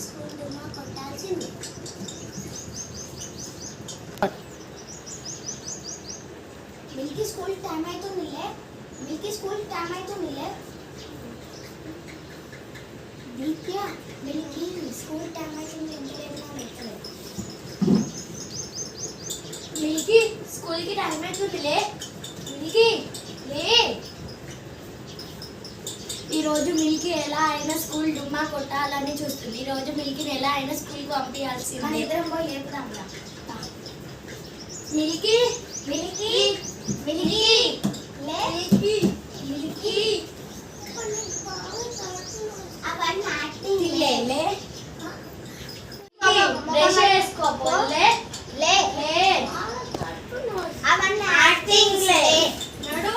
School డుమ్మా కొట్టాల్సింది. Milky school time అవుతుందిలే. మిల్కీ స్కూల్ టైం అవుతుందిలే. దీప్య మిల్కీ స్కూల్ టైం అవుతుంది. మిల్కీ స్కూల్కి టైం అవుతుందిలే. మిల్కీ లే. ఈరోజు మిల్కీ ఎలా అయినా స్కూల్ డుమ్మా కొట్టాలని చూస్తుంది. ఈరోజు మిల్కీని ఎలా అయినా స్కూల్కి పంపించాల్సింది. మన ఇద్దరం పోయి లేపుదాం. మిల్కీ మిల్కీ మిల్కీ లే. మిల్కీ అవన్నీ యాక్టింగ్ లే. బ్రష్ చేసుకోపోలే. లే లే అవన్నీ యాక్టింగ్ లే. నడు.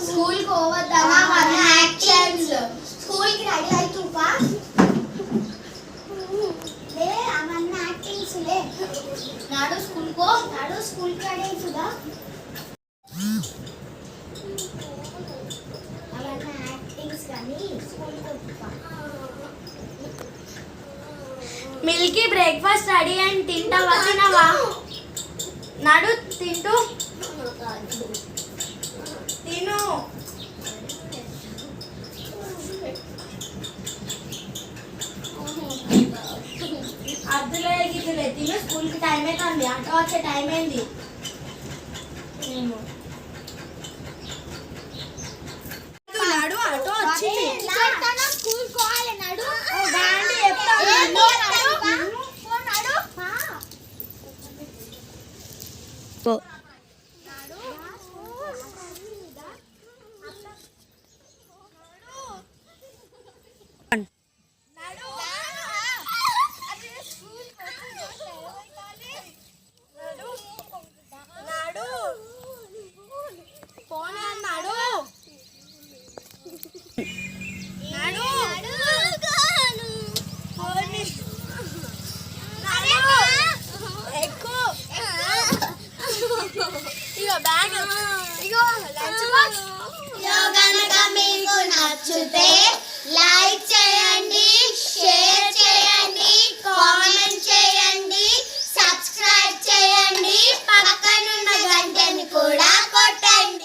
స్కూల్ పోవద్దనా అవన్నీ యాక్షన్స్. స్కూల్కి రెడీ అవుతుపా. లే అవన్నీ యాక్టింగ్స్ లే. నాడు స్కూల్ కో. నాడు స్కూల్కి రెడీ అవుతుందా. అవన్నీ యాక్టింగ్స్ కానీ స్కూల్కి పోతుపా. మిల్కీ బ్రేక్ఫాస్ట్ రెడీ అని తింటావా? తినవా? నాడు తింటూ తిను. అద్దులే గిద్దులే తిను. స్కూల్కి టైం అవుతుంది. ఆటో వచ్చే టైం అయింది. నాడు ఆటో వచ్చింది. స్కూల్ పోవాలి. నాడు నచ్చితే లైక్ చేయండి.